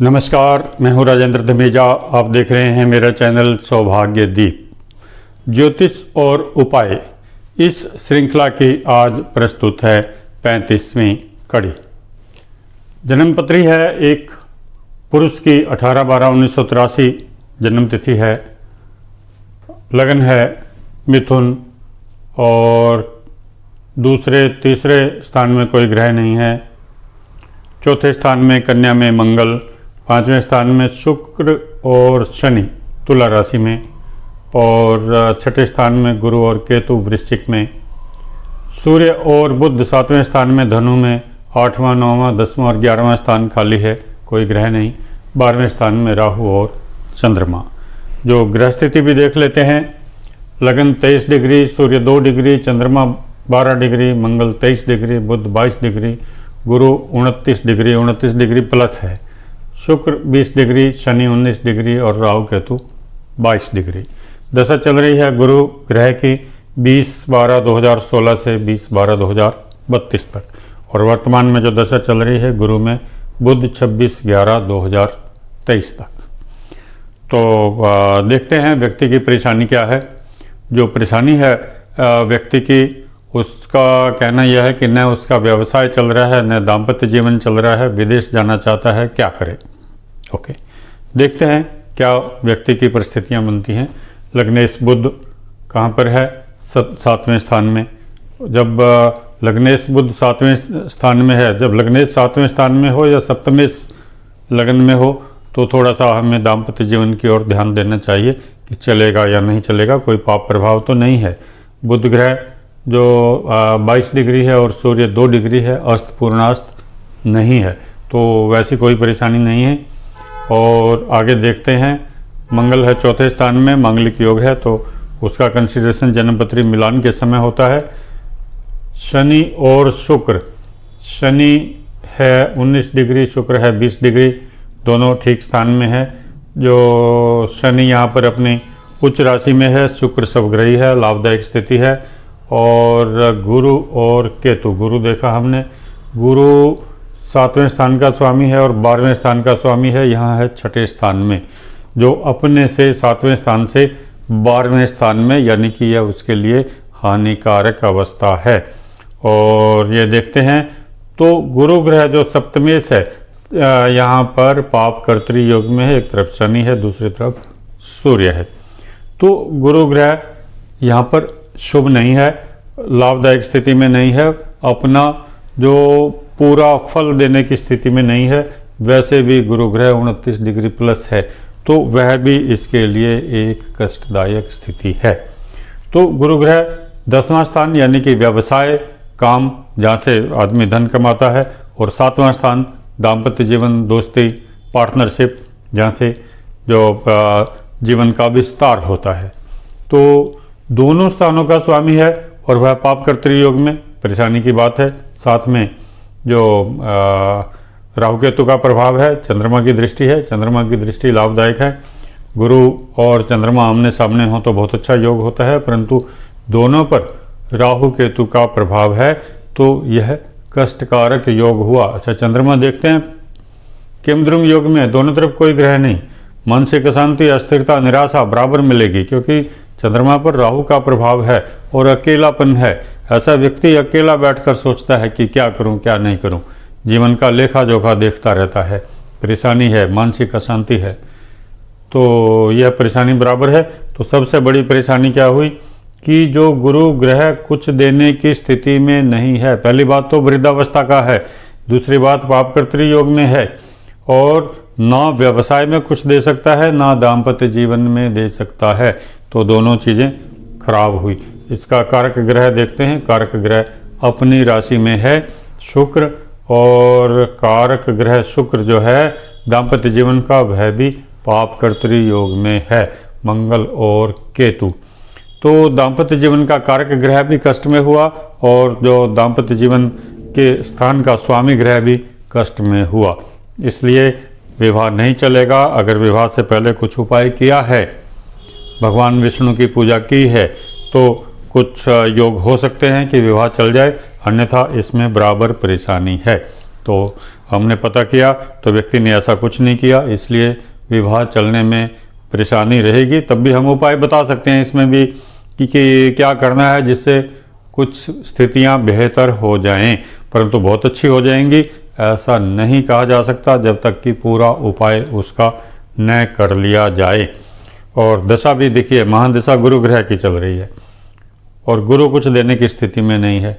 नमस्कार, मैं हूं राजेंद्र धमेजा। आप देख रहे हैं मेरा चैनल सौभाग्य दीप। ज्योतिष और उपाय इस श्रृंखला की आज प्रस्तुत है 35वीं कड़ी। जन्मपत्री है एक पुरुष की 18/12/1983 जन्मतिथि है। लगन है मिथुन और दूसरे तीसरे स्थान में कोई ग्रह नहीं है। चौथे स्थान में कन्या में मंगल, पांचवें स्थान में शुक्र और शनि तुला राशि में, और छठे स्थान में गुरु और केतु वृश्चिक में। सूर्य और बुध सातवें स्थान में धनु में, आठवां, नौवां, 10वां और 11वां स्थान खाली है, कोई ग्रह नहीं। 12वें स्थान में राहु और चंद्रमा। जो ग्रह स्थिति भी देख लेते हैं। लगन 23 डिग्री, सूर्य 2 डिग्री, चंद्रमा 12 डिग्री, मंगल 23 डिग्री, बुध 22 डिग्री, गुरु 29 डिग्री प्लस है, शुक्र 20 डिग्री, शनि 19 डिग्री और राहु केतु 22 डिग्री। दशा चल रही है गुरु ग्रह की 20/12/2016 से 20/12/2032 तक, और वर्तमान में जो दशा चल रही है गुरु में बुध 26/11/2023 तक। तो देखते हैं व्यक्ति की परेशानी क्या है। जो परेशानी है व्यक्ति की, उसका कहना यह है कि न उसका व्यवसाय चल रहा है, न दाम्पत्य जीवन चल रहा है, विदेश जाना चाहता है, क्या करे। ओके, देखते हैं क्या व्यक्ति की परिस्थितियां बनती हैं। लग्नेश बुध कहाँ पर है? 7वें स्थान में। जब लग्नेश बुध 7वें स्थान में है, जब लग्नेश 7वें स्थान में हो या सप्तमें लगन में हो, तो थोड़ा सा हमें दाम्पत्य जीवन की ओर ध्यान देना चाहिए कि चलेगा या नहीं चलेगा, कोई पाप प्रभाव तो नहीं है। बुध ग्रह जो 22 डिग्री है और सूर्य 2 डिग्री है, अस्त पूर्णास्त नहीं है, तो वैसी कोई परेशानी नहीं है। और आगे देखते हैं। मंगल है चौथे स्थान में, मांगलिक योग है, तो उसका कंसिडरेशन जन्मपत्री मिलान के समय होता है। शनि और शुक्र, शनि है 19 डिग्री, शुक्र है 20 डिग्री, दोनों ठीक स्थान में है। जो शनि यहाँ पर अपनी उच्च राशि में है, शुक्र सबग्रही है, लाभदायक स्थिति है। और गुरु और केतु, गुरु देखा हमने, गुरु 7वें स्थान का स्वामी है और 12वें स्थान का स्वामी है, यहाँ है छठे स्थान में, जो अपने से 7वें स्थान से 12वें स्थान में, यानी कि यह उसके लिए हानिकारक अवस्था है। और ये देखते हैं तो गुरु ग्रह जो सप्तमेश है, यहाँ पर पाप कर्तृ योग में है, एक तरफ शनि है, दूसरी तरफ सूर्य है। तो गुरु ग्रह यहाँ पर शुभ नहीं है, लाभदायक स्थिति में नहीं है, अपना जो पूरा फल देने की स्थिति में नहीं है। वैसे भी गुरु ग्रह 29 डिग्री प्लस है, तो वह भी इसके लिए एक कष्टदायक स्थिति है। तो गुरु ग्रह 10वां स्थान यानी कि व्यवसाय, काम, जहाँ से आदमी धन कमाता है, और 7वां स्थान दाम्पत्य जीवन, दोस्ती, पार्टनरशिप, जहाँ से जो जीवन का विस्तार होता है। तो दोनों स्थानों का स्वामी है और वह पाप कर्तृ योग में, परेशानी की बात है। साथ में जो राहु केतु का प्रभाव है, चंद्रमा की दृष्टि है, चंद्रमा की दृष्टि लाभदायक है। गुरु और चंद्रमा आमने सामने हो तो बहुत अच्छा योग होता है, परंतु दोनों पर राहु केतु का प्रभाव है, तो यह कष्टकारक योग हुआ। अच्छा, चंद्रमा देखते हैं किमद्रुम योग में, दोनों तरफ कोई ग्रह नहीं, मानसिक अशांति, अस्थिरता, निराशा बराबर मिलेगी, क्योंकि चंद्रमा पर राहु का प्रभाव है और अकेलापन है। ऐसा व्यक्ति अकेला बैठकर सोचता है कि क्या करूं क्या नहीं करूं, जीवन का लेखा जोखा देखता रहता है, परेशानी है, मानसिक अशांति है। तो यह परेशानी बराबर है। तो सबसे बड़ी परेशानी क्या हुई कि जो गुरु ग्रह कुछ देने की स्थिति में नहीं है। पहली बात तो वृद्धावस्था का है, दूसरी बात पाप कर्तृ योग में है, और ना व्यवसाय में कुछ दे सकता है, ना दाम्पत्य जीवन में दे सकता है। तो दोनों चीज़ें खराब हुई। इसका कारक ग्रह देखते हैं। कारक ग्रह अपनी राशि में है शुक्र, और कारक ग्रह शुक्र जो है दाम्पत्य जीवन का, वह भी पाप कर्तृ योग में है, मंगल और केतु। तो दाम्पत्य जीवन का कारक ग्रह भी कष्ट में हुआ, और जो दाम्पत्य जीवन के स्थान का स्वामी ग्रह भी कष्ट में हुआ। इसलिए विवाह नहीं चलेगा। अगर विवाह से पहले कुछ उपाय किया है, भगवान विष्णु की पूजा की है, तो कुछ योग हो सकते हैं कि विवाह चल जाए, अन्यथा इसमें बराबर परेशानी है। तो हमने पता किया तो व्यक्ति ने ऐसा कुछ नहीं किया, इसलिए विवाह चलने में परेशानी रहेगी। तब भी हम उपाय बता सकते हैं इसमें भी कि क्या करना है जिससे कुछ स्थितियां बेहतर हो जाएं, परंतु बहुत अच्छी हो जाएंगी ऐसा नहीं कहा जा सकता जब तक कि पूरा उपाय उसका न कर लिया जाए। और दशा भी देखिए, महादशा गुरु ग्रह की चल रही है और गुरु कुछ देने की स्थिति में नहीं है,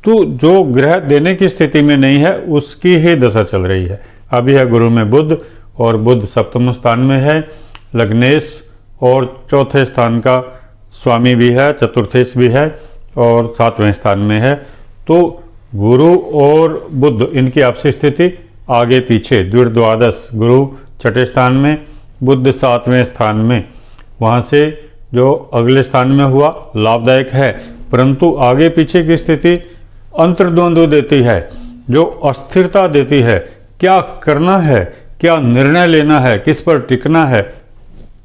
तो जो ग्रह देने की स्थिति में नहीं है उसकी ही दशा चल रही है। अभी है गुरु में बुध, और बुध सप्तम स्थान में है, लग्नेश और चौथे स्थान का स्वामी भी है, चतुर्थेश भी है और 7वें स्थान में है। तो गुरु और बुध इनकी आपसी स्थिति आगे पीछे, द्विर्द्वादश, गुरु छठे स्थान में, बुध 7वें स्थान में, वहाँ से जो अगले स्थान में हुआ लाभदायक है, परंतु आगे पीछे की स्थिति अंतर्द्वंद्व देती है, जो अस्थिरता देती है। क्या करना है, क्या निर्णय लेना है, किस पर टिकना है,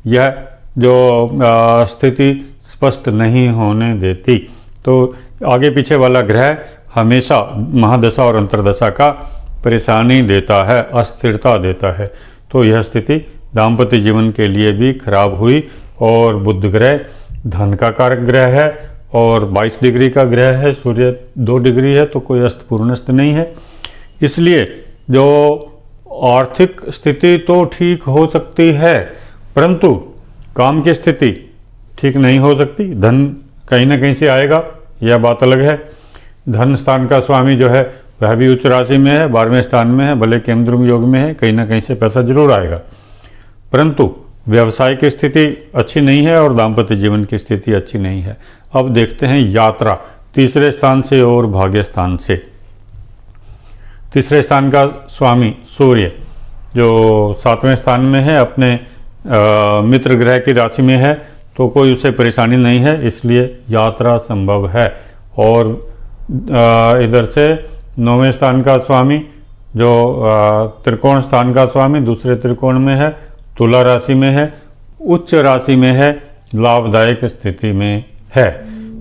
यह जो स्थिति स्पष्ट नहीं होने देती। तो आगे पीछे वाला ग्रह हमेशा महादशा और अंतर्दशा का परेशानी देता है, अस्थिरता देता है। तो यह स्थिति दाम्पत्य जीवन के लिए भी खराब हुई। और बुध ग्रह धन का कारक ग्रह है और 22 डिग्री का ग्रह है, सूर्य 2 डिग्री है, तो कोई अस्त पूर्णस्त नहीं है। इसलिए जो आर्थिक स्थिति तो ठीक हो सकती है, परंतु काम की स्थिति ठीक नहीं हो सकती। धन कहीं ना कहीं से आएगा, यह बात अलग है। धन स्थान का स्वामी जो है वह भी उच्च राशि में है, 12वें स्थान में है, भले केमद्रुम योग में है, कहीं ना कहीं से पैसा जरूर आएगा। परंतु व्यवसाय की स्थिति अच्छी नहीं है और दाम्पत्य जीवन की स्थिति अच्छी नहीं है। अब देखते हैं यात्रा, तीसरे स्थान से और भाग्य स्थान से। तीसरे स्थान का स्वामी सूर्य जो 7वें स्थान में है, अपने मित्र ग्रह की राशि में है, तो कोई उसे परेशानी नहीं है, इसलिए यात्रा संभव है। और इधर से 9वें स्थान का स्वामी जो त्रिकोण स्थान का स्वामी दूसरे त्रिकोण में है, तुला राशि में है, उच्च राशि में है, लाभदायक स्थिति में है।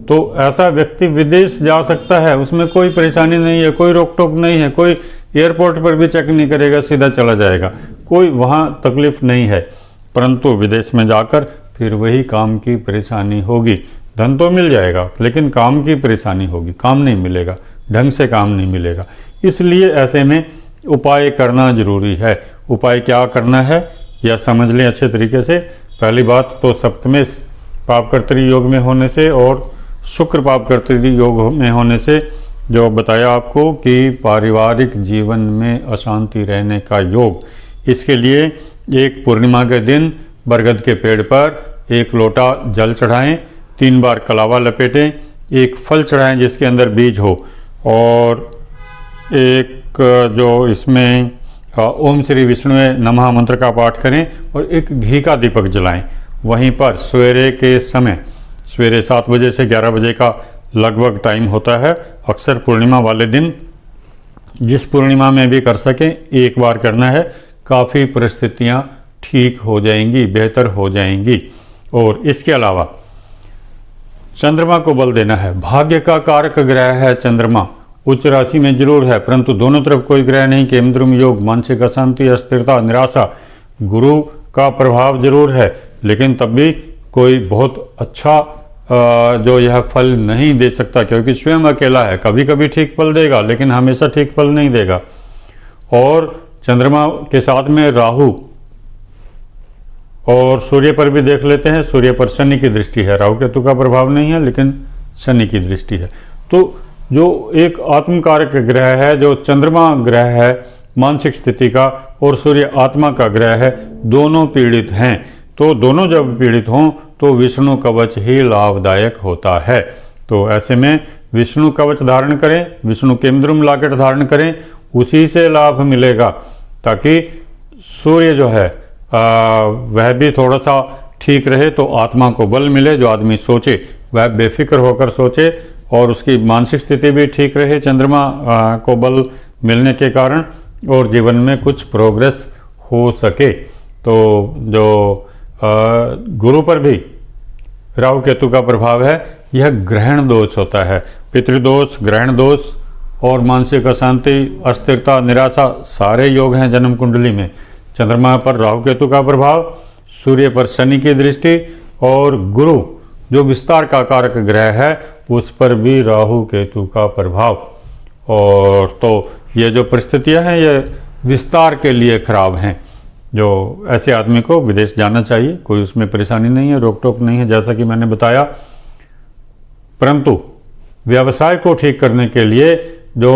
तो ऐसा व्यक्ति विदेश जा सकता है, उसमें कोई परेशानी नहीं है, कोई रोक टोक नहीं है, कोई एयरपोर्ट पर भी चेक नहीं करेगा, सीधा चला जाएगा, कोई वहाँ तकलीफ नहीं है। परंतु विदेश में जाकर फिर वही काम की परेशानी होगी। धन तो मिल जाएगा लेकिन काम की परेशानी होगी, काम नहीं मिलेगा, ढंग से काम नहीं मिलेगा। इसलिए ऐसे में उपाय करना जरूरी है। उपाय क्या करना है यह समझ लें अच्छे तरीके से। पहली बात तो सप्तमे पापकर्तरी योग में होने से और शुक्र पापकर्तरी योग में होने से जो बताया आपको कि पारिवारिक जीवन में अशांति रहने का योग, इसके लिए एक पूर्णिमा के दिन बरगद के पेड़ पर 1 लोटा जल चढ़ाएं, 3 बार कलावा लपेटें, एक फल चढ़ाएं जिसके अंदर बीज हो, और एक जो इसमें ओम श्री विष्णु नमः मंत्र का पाठ करें और एक घी का दीपक जलाएं। वहीं पर सवेरे के समय, सवेरे 7 बजे से 11 बजे का लगभग टाइम होता है। अक्सर पूर्णिमा वाले दिन, जिस पूर्णिमा में भी कर सकें, एक बार करना है, काफ़ी परिस्थितियां ठीक हो जाएंगी, बेहतर हो जाएंगी। और इसके अलावा चंद्रमा को बल देना है। भाग्य का कारक ग्रह है चंद्रमा, उच्च राशि में जरूर है, परंतु दोनों तरफ कोई ग्रह नहीं। केमद्रुम योग, मानसिक अशांति, अस्थिरता, निराशा, गुरु का प्रभाव जरूर है, लेकिन तब भी कोई बहुत अच्छा जो यह फल नहीं दे सकता, क्योंकि स्वयं अकेला है। कभी कभी ठीक फल देगा लेकिन हमेशा ठीक फल नहीं देगा। और चंद्रमा के साथ में राहु और सूर्य पर भी देख लेते हैं। सूर्य पर शनि की दृष्टि है, राहु केतु का प्रभाव नहीं है लेकिन शनि की दृष्टि है। तो जो एक आत्मकारक ग्रह है, जो चंद्रमा ग्रह है मानसिक स्थिति का, और सूर्य आत्मा का ग्रह है, दोनों पीड़ित हैं। तो दोनों जब पीड़ित हों तो विष्णु कवच ही लाभदायक होता है। तो ऐसे में विष्णु कवच धारण करें, विष्णु केमद्रुम लॉकेट धारण करें, उसी से लाभ मिलेगा, ताकि सूर्य जो है वह भी थोड़ा सा ठीक रहे, तो आत्मा को बल मिले। जो आदमी सोचे वह बेफिक्र होकर सोचे और उसकी मानसिक स्थिति भी ठीक रहे चंद्रमा को बल मिलने के कारण, और जीवन में कुछ प्रोग्रेस हो सके। तो जो गुरु पर भी राहु केतु का प्रभाव है, यह ग्रहण दोष होता है। पितृदोष, ग्रहण दोष और मानसिक अशांति, अस्थिरता, निराशा सारे योग हैं जन्म कुंडली में। चंद्रमा पर राहु केतु का प्रभाव, सूर्य पर शनि की दृष्टि और गुरु जो विस्तार का कारक ग्रह है उस पर भी राहु केतु का प्रभाव। और तो ये जो परिस्थितियां हैं ये विस्तार के लिए खराब हैं। जो ऐसे आदमी को विदेश जाना चाहिए, कोई उसमें परेशानी नहीं है, रोक टोक नहीं है जैसा कि मैंने बताया। परंतु व्यवसाय को ठीक करने के लिए जो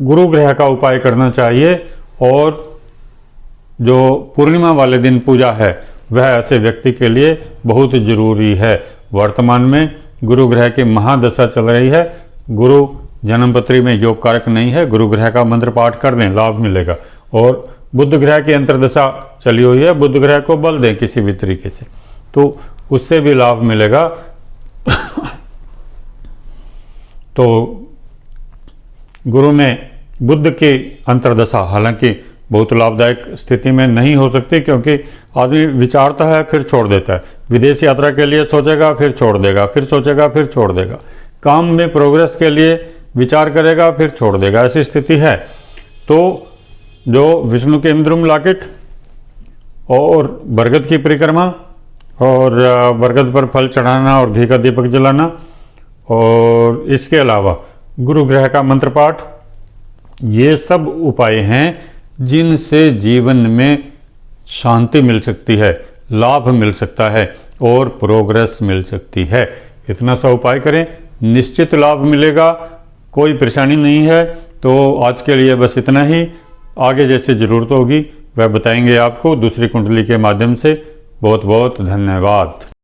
गुरु ग्रह का उपाय करना चाहिए और जो पूर्णिमा वाले दिन पूजा है वह ऐसे व्यक्ति के लिए बहुत जरूरी है। वर्तमान में गुरु ग्रह की महादशा चल रही है, गुरु जन्मपत्री में योग कारक नहीं है। गुरु ग्रह का मंत्र पाठ कर दें, लाभ मिलेगा। और बुध ग्रह की अंतर्दशा चली हुई है, बुध ग्रह को बल दें किसी भी तरीके से तो उससे भी लाभ मिलेगा। तो गुरु में बुध की अंतर्दशा हालांकि बहुत लाभदायक स्थिति में नहीं हो सकती, क्योंकि आदमी विचारता है फिर छोड़ देता है। विदेश यात्रा के लिए सोचेगा फिर छोड़ देगा, फिर सोचेगा फिर छोड़ देगा। काम में प्रोग्रेस के लिए विचार करेगा फिर छोड़ देगा, ऐसी स्थिति है। तो जो विष्णु के इंद्रुम लॉकेट और बरगद की परिक्रमा और बरगद पर फल चढ़ाना और घी का दीपक जलाना और इसके अलावा गुरु ग्रह का मंत्र पाठ, ये सब उपाय हैं जिनसे जीवन में शांति मिल सकती है, लाभ मिल सकता है और प्रोग्रेस मिल सकती है। इतना सा उपाय करें, निश्चित लाभ मिलेगा, कोई परेशानी नहीं है। तो आज के लिए बस इतना ही। आगे जैसे ज़रूरत होगी वह बताएंगे आपको दूसरी कुंडली के माध्यम से। बहुत बहुत धन्यवाद।